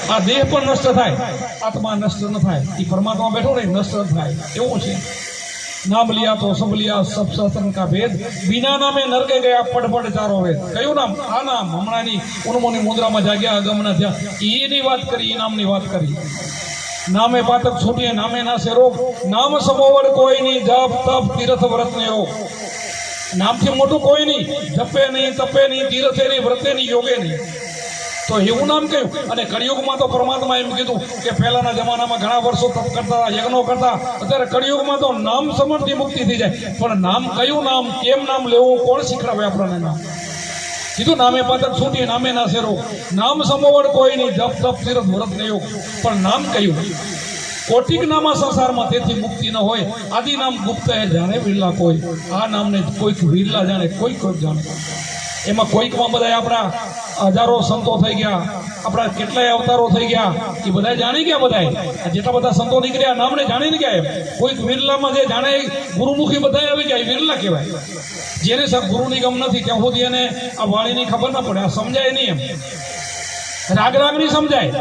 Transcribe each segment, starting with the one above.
આ દેહ પણ નષ્ટ થાય, આત્મા નષ્ટ ન થાય, એ પરમાત્મા બેઠો ને નષ્ટ થાય એવું છે। નામ लिया तो सब लिया सब शास्त्र का भेद, बिना नामे नरके गया पट चारो वेद। कયું નામ? આ નામ હમણાંની ઉન્મોની મુદ્રામાં જાગ્યા આગમના થયા એની વાત કરી, એ નામની વાત કરી। નામે પાતક છૂટીએ નામે નાશે રોગ, નામ સમોવર કોઈ નહીં, જપ તપ તીર્થ વ્રત ને રોગ। નામથી મોટું કોઈ નહીં, જપે નહીં, તપે નહીં, તીર્થે નહીં, વ્રતે નહીં, યોગે નહીં, તો એવું નામ કયું? અને કળિયુગમાં તો પરમાત્મા એમ કીધું કે પહેલાના જમાનામાં ઘણા વર્ષો તપ કરતા, યજ્ઞો કરતા, અત્યારે કળિયુગમાં તો નામ સમર્થથી મુક્તિ થઈ જાય। પણ નામ કયું નામ, કેમ નામ લેવું, કોણ શીખડાવે આપણને નામ? કીધું નામે પાતક છૂટી નામે નાશે રોગ, નામ સમોવડ કોઈ નહીં, જપ તપ તીર્થ વ્રત ને યોગ। પણ નામ કયું? કોટિક નામા સંસારમાં તેથી મુક્તિ ન હોય, આદિ નામ ગુપ્ત હે જાણે વિરલા કોઈ। આ નામને કોઈક વિરલા જાણે, કોઈક જાણે। એમાં કોઈકમાં બધા આપણા હજારો સંતો થઈ ગયા, આપણા કેટલાય અવતારો થઈ ગયા, એ બધા જાણી ગયા। બધા જેટલા બધા સંતો નીકળ્યા નામને જાણી ને ગયા। કોઈક વિરલામાં જે જાણે ગુરુમુખી બધા આવી ગયા, વિરલા કહેવાય। જેને ગુરુની ગમ નથી ત્યાં સુધી એને આ વાણીની ખબર ના પડે, આ સમજાય નહીં, એમ રાગ નહીં સમજાય।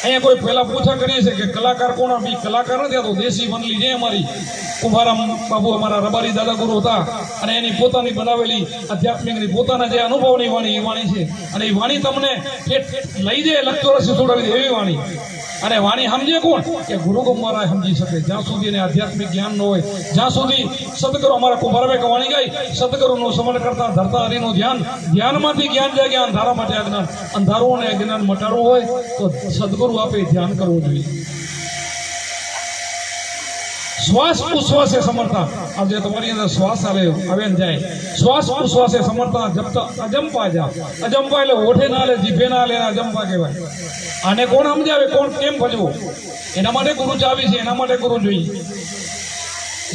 અહીંયા કોઈ પહેલા પૂછા કરીએ છે કે કલાકાર કોણ? બી કલાકાર નથી, આ તો દેશી વનલી છે અમારી। કુંભારામ બાબુ અમારા રબારી દાદા ગુરુ હતા, અને એની પોતાની બનાવેલી આધ્યાત્મિકની પોતાના જે અનુભવની વાણી એ વાણી છે। અને એ વાણી તમને લઈ જાય લક્ષોરસી છોડાવી દે એવી વાણી। અને વાણી સમજે કોણ? કે ગુરુ ગોમારા સમજી શકે। જ્યાં સુધી એને આધ્યાત્મિક જ્ઞાન ન હોય, જ્યાં સુધી સદગુરુ અમારા કુંભારાભાઈ વાણી ગાય, સદગુરુનું સ્મરણ કરતા ધરતા હરિનું ધ્યાન, ધ્યાનમાંથી જ્ઞાન જાગ્યા, અંધારા માટે અજ્ઞાન, અંધારું અને અજ્ઞાન મટાડવું હોય તો સદગુરુ આપે ધ્યાન કરવું જોઈએ। શ્વાસ ઉશ્વાસે સમર્થા, આજે તમારી અંદર શ્વાસ આવે ને જાય, શ્વાસ ઉશ્વાસે સમર્થા જપતા અજંપા જા। અજંપા એટલે ઓઠે ના લે, જીભે ના લે, અજંપા કહેવાય। આને કોણ સમજાવે, કોણ કેમ ભજવું? એના માટે ગુરુ ચાવી છે, એના માટે ગુરુ જોઈએ।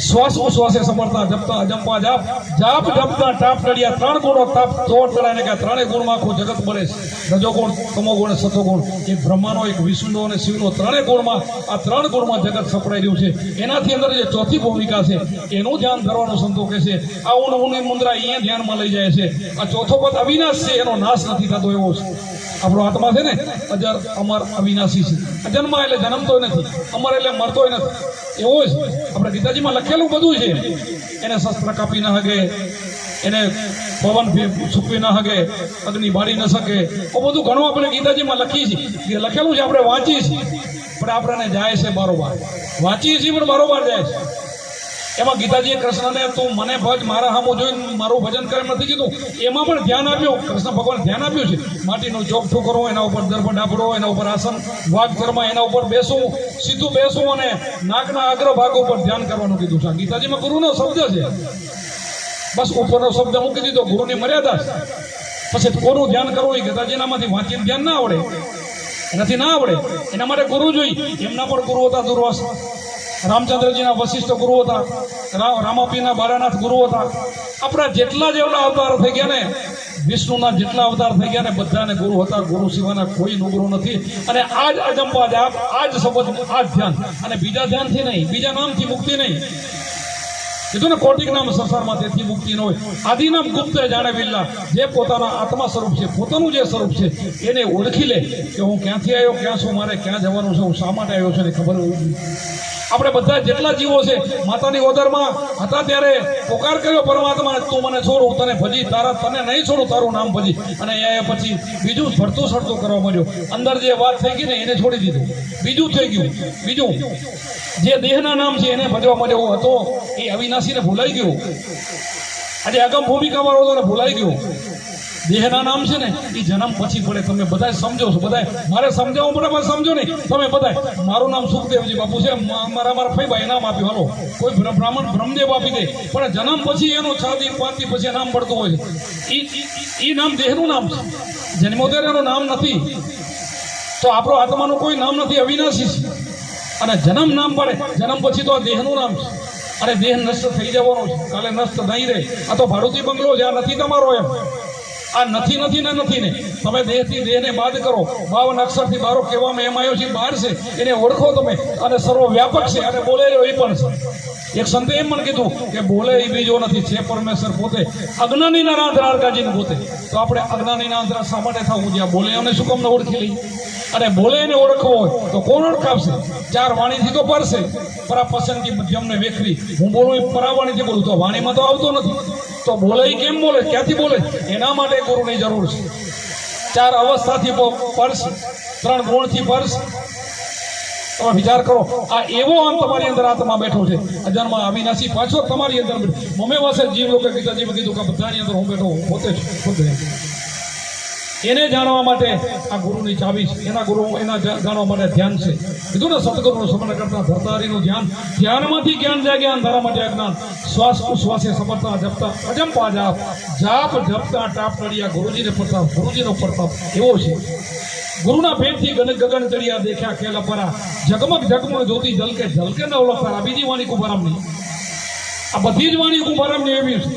શ્વાસ ઉશ્વાસે સમર્થા જપતા અજંપા જાપ, જાપ જપતા ટાપ ટળિયા, ત્રણ ગુણો તાપ તોડ તળાને કે ત્રણેય ગુણમાં આખું જગત બને છે। રજો ગુણ, તમો ગુણ, સતો ગુણ, એક બ્રહ્માનો, એક વિષ્ણુનો અને શિવનો, ત્રણેય ગુણમાં, આ ત્રણ ગુણમાં જગત સપડાઈ રહ્યું છે। એનાથી અંદર જે ચોથી ભૂમિકા છે એનું ધ્યાન ધરવાનું સંતો કહે છે। આ ઊંની મુદ્રા અહીંયા ધ્યાનમાં લઈ જાય છે। આ ચોથો પદ અવિનાશ છે, એનો નાશ નથી થતો એવો છે। આપણો આત્મા છે ને અજર અમર અવિનાશી છે। અજન્મ એટલે જન્મતોય નથી, અમર એટલે મરતોય નથી, એવો જ આપણે ગીતાજીમાં લખેલું બધું છે। એને શસ્ત્ર કાપી ના હગે, એને પવન સૂકવી ના હગે, અગ્નિ બાળી ન શકે, એ બધું ઘણું આપણે ગીતાજીમાં લખી છે, લખેલું છે, આપણે વાંચીએ છીએ, પણ આપણને જાય છે બારોબાર, વાંચીએ છીએ પણ બારોબાર જાય છે। એમાં ગીતાજીએ કૃષ્ણને તું મને ભજ, મારા હામું જોઈને મારું ભજન કરે નથી કીધું, એમાં પણ ધ્યાન આપ્યું, કૃષ્ણ ભગવાન ધ્યાન આપ્યું છે। માટીનું ચોકઠું કરવું, એના ઉપર દર્ભ ડાબડો, એના ઉપર આસન, વાઘ ચરમા, એના ઉપર બેસવું, સીધું બેસવું, અને નાકના અગ્ર ભાગ ઉપર ધ્યાન કરવાનું કીધું છે। ગીતાજીમાં ગુરુનો શબ્દ છે, બસ ઉપરનો શબ્દ મૂકી દીધો, ગુરુની મર્યાદા છે। પછી કોનું ધ્યાન કરવું એ ગીતાજીનામાંથી વાંચીને ધ્યાન ના આવડે, એનાથી ના આવડે, એના માટે ગુરુ જોઈએ। એમના પણ ગુરુ હતા દુર્વાસ, રામચંદ્રજીના વશિષ્ઠ ગુરુ હતા, રામાપીના બારાનાથ ગુરુ હતા। આપણા જેટલા જેવડા અવતાર થઈ ગયા ને, વિષ્ણુના જેટલા અવતાર થઈ ગયા ને, બધાને ગુરુ હતા। ગુરુ સિવાયના કોઈ ગુરુ નથી। અને આ જ અજંપા જાપ, આ જ શબ્દ, આ જ ધ્યાન, અને બીજા ધ્યાનથી નહીં, બીજા નામથી મુક્તિ નહીં। કીધું ને કોટિક નામ સંસારમાં તેથી મુક્તિ ન હોય। આદિ નામ ગુપ્ત જાણે વિરલા, જે પોતાના આત્મા સ્વરૂપ છે, પોતાનું જે સ્વરૂપ છે એને ઓળખી લે કે હું ક્યાંથી આવ્યો, ક્યાં છું, મારે ક્યાં જવાનું છે, હું શા માટે આવ્યો છું, એને ખબર હોવી જોઈએ। આપણે બધા જેટલા જીવો છે માતાની ઓદરમાં હતા ત્યારે પોકાર કર્યો પરમાત્મા, તું મને છોડું, તને ભજી, તને નહીં છોડું, તારું નામ ભજી। અને એ પછી બીજું ફરતું સડતું કરવા માંડ્યો, અંદર જે વાત થઈ ગઈ ને એને છોડી દીધું, બીજું થઈ ગયું। બીજું જે દેહના નામ છે એને ભજવા માંડ્યો હતો, એ અવિનાશીને ભૂલાઈ ગયું। આજે અગમ ભૂમિકા વાળો હતો ને ભૂલાઈ ગયું। દેહના નામ છે ને એ જન્મ પછી પડે, તમે બધા સમજો છો, બધા મારે સમજાવવું પડે, પણ સમજો નહીં તમે બધા। મારું નામ સુખદેવજી બાપુ છે, મારા ફઈભાઈ નામ આપ્યું, હાલો કોઈ બ્રાહ્મણ બ્રહ્મદેવ આપી દે, પણ જન્મ પછી એનું છાદી પાંચથી પછી નામ પડતું હોય છે। એ નામ દેહનું નામ છે, જન્મોત્તર એનું નામ નથી। તો આપણો આત્માનું કોઈ નામ નથી, અવિનાશી છે। અને જન્મ નામ પડે, જન્મ પછી તો આ દેહનું નામ છે। અને દેહ નષ્ટ થઈ જવાનો છે, કાલે નષ્ટ નહીં રહે। આ તો ભાડુતી બંગલો છે, આ નથી તમારો એમ। આ નથી ને નથી ને, તમે દેહથી દેહને બાદ કરો। 52 અક્ષરથી બારો કહેવામાં એમ આવ્યો છે, બહાર છે, એને ઓળખો તમે, અને સર્વવ્યાપક છે, અને બોલે રહ્યો એ પણ છે। એક સંતે એમ પણ કીધું કે બોલે એ બીજો નથી, છે પરમેશ્વર પોતે, અજ્ઞાનીના રાંધરા કાજીને પોતે. તો આપણે અજ્ઞાનીના રાંધરા શા માટે થવું? જ્યાં બોલે એને શું કામ ઓળખી લઈ? અને બોલે એને ઓળખવો હોય તો કોણ ઓળખાવશે? ચાર વાણીથી તો પરશે, પરા પસંદગી મધ્યમને વેખરી. હું બોલું એ પરાવાણીથી બોલું તો વાણીમાં તો આવતો નથી. તો બોલે એ કેમ બોલે, ક્યાંથી બોલે? એના માટે ગુરુની જરૂર છે. ચાર અવસ્થાથી પરશે, 3 ગુણથી પરશે. તમે વિચાર કરો, આ એવો અંત તમારી અંદર આત્મા બેઠો છે, અજન્મા અવિનાશી, પાછો તમારી અંદર મમે વાસે જીવ લોકો ગીતાજીમાં કીધું કે બધાની અંદર હું બેઠો, પોતે જ ખુદ એને જાણવા માટે આ ગુરુની ચાવી છે. એના ગુરુ એના જાણવા માટે ધ્યાન છે. કીધું ને સદગુરુનું સ્મરણ કરતા ધરતારીનું ધ્યાન, ધ્યાનમાંથી જ્ઞાન જાગે, અંધારા માટે અજ્ઞાન. શ્વાસ ઉશ્વાસે સમરતા જપતા અજંપા જાપ, જાપ જપતા ટાપ ટળિયા, ગુરુજીને પ્રતાપ, ગુરુજીનો પ્રતાપ એવો છે. ગુરુના ભેટથી ગગન ચડિયા, દેખ્યા ખેલ પરા, જગમગ જગમગ જ્યોતિ જલકે જલકે ન ઓળખતા. બીજી વાણી કુંભારામની, આ બધી જ વાણી કુંભારામની એવી છે.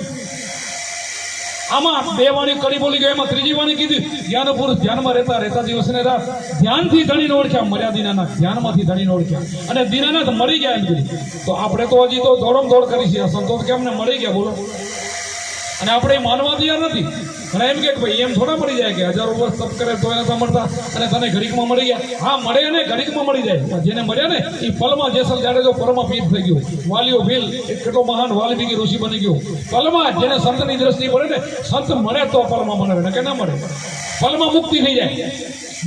આમાં 2 વાણી કડી બોલી ગઈ, એમાં ત્રીજી વાણી કીધી જ્ઞાન પુરુષ ધ્યાનમાં રહેતા રહેતા દિવસ ને રાત. ધ્યાનથી ધણીને ઓળખ્યા, મર્યા દીનાનાથ, ધ્યાનમાંથી ધણીને ઓળખ્યા. અને દીનાનાથ મળી ગયા એમ કીધું. તો આપણે તો હજી તો દોડ કરી છે. સંતોષ કે અમને મળી ગયા, બોલો. અને આપણે માનવા તૈયાર નથી. ઘણા એમ કે ભાઈ એમ થોડા મળી જાય કે 1000 વર્ષ તપ કરે તો એને મળતા અને તને ઘડીકમાં મળી ગયા. હા મળે ને, ઘડીકમાં મળી જાય. જેને મળ્યા ને એ પલમાં જેસલ જાડેજો પરમાં પીઠ થઈ ગયો. વાલીઓ ભીલ એક કેટલો મહાન વાલ્મીકી ઋષિ બની ગયો પલમાં. જેને સંતની દ્રષ્ટિ પડે ને, સંત મળે તો પલમાં મળે, ને કે ના મળે પલમાં મુક્તિ થઈ જાય.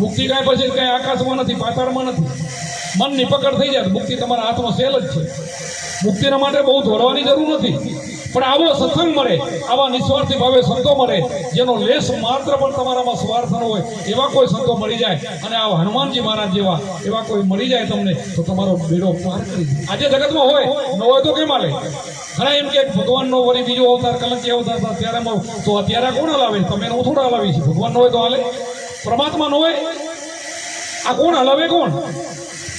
મુક્તિ કાંઈ પછી કાંઈ આકાશમાં નથી, પાતાળમાં નથી. મનની પકડ થઈ જાય. મુક્તિ તમારા હાથમાં સેલ જ છે. મુક્તિના માટે બહુ દોડવાની જરૂર નથી. પણ આવો સત્સંગ મળે, આવા નિસ્વાર્થી ભાવે સંતો મળે, જેનો લેશ માત્ર પણ તમારામાં સ્વાર્થ ન હોય, એવા કોઈ સંતો મળી જાય, અને આ હનુમાનજી મહારાજ જેવા એવા કોઈ મળી જાય તમને, તો તમારો બેડો પાર કરી દે. આજે જગતમાં હોય ન હોય તો કેમ હાલે? ઘણા એમ કે ભગવાનનો વળી બીજો અવતાર કલંકી અવતાર હતા ત્યારે તો અત્યારે કોણ હલાવે? તમે હું થોડા હલાવી છે? ભગવાન ન હોય તો હાલે? પરમાત્મા ન હોય આ કોણ હલાવે? કોણ?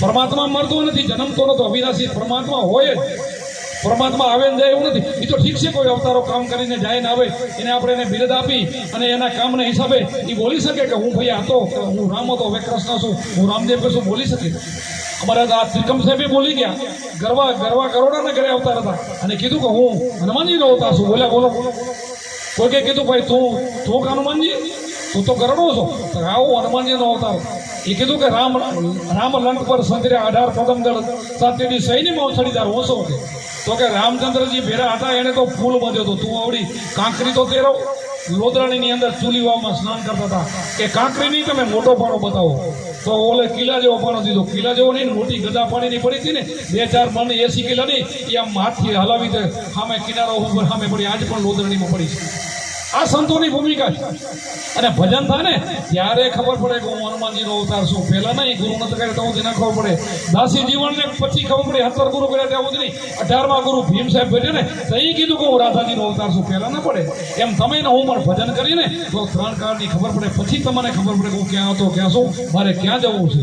પરમાત્મા મરતો નથી, જન્મતો નતો, અવિનાશી પરમાત્મા હોય જ. પરમાત્મા આવે ને જાય એવું નથી. એ તો ઠીક છે, કોઈ અવતારો કામ કરીને જાય ને આવે, એને આપણે એને બિરદ આપી અને એના કામના હિસાબે એ બોલી શકે કે હું ભાઈ હતો, હું રામ હતો, હવે કૃષ્ણ છું, હું રામદેવ છું, બોલી શકે. અમારા આ ત્રિકમ સાહેબ બોલી ગયા, ગરવા કરોડાના ઘરે અવતાર હતા, અને કીધું કે હું હનુમાનજીનો અવતાર છું. બોલ્યા બોલો. કોઈ કે કીધું ભાઈ તું હનુમાનજી, તું તો ગરડો છો, આવું હનુમાનજીનો અવતાર. એ કીધું કે રામ લંક પર સંતર્યા 18 પદમદળ સાથેની સૈન્યમાં ઉછળીદાર ઓછો કે. તો કે રામચંદ્રજી ભેરા હતા, એને તો ફૂલ બાંધ્યો હતો. તું આવડી કાંકરી તો તેરો લોદરાણીની અંદર ચૂલીવામાં સ્નાન કરતા હતા કે કાંકરી નહીં, તમે મોટો પાણો બતાવો. તો ઓલે કિલ્લા જેવો પાણો દીધો. કિલ્લા જેવો નહીં, મોટી ગદા પાણીની પડી હતી ને, 2-4 મણ 80 કિલોની, એ આમ હાથથી હલાવી દે, સામે કિનારા ઉપર સામે પડી. આજ પણ લોદરાણીમાં પડી છે. આ સંતોની ભૂમિકા છે. અને ભજન થાય ને ત્યારે ખબર પડે કે હું હનુમાનજીનો અવતાર છું. પહેલા નહીં, ગુરુ નથી કરે તો ના ખબર પડે. દાસી જીવનને પછી ખબર પડે. 17 ગુરુ કર્યા ત્યાં સુધી નહીં. 18મા ગુરુ ભીમ સાહેબ ભેટ્યા ને તો એ કીધું કે હું રાધાજીનો અવતાર છું. પહેલા ના પડે. એમ તમે ને હું પણ ભજન કરીને તો 3 કાળની ખબર પડે. પછી તમને ખબર પડે કે હું ક્યાં હતો, ક્યાં છું, મારે ક્યાં જવું છે.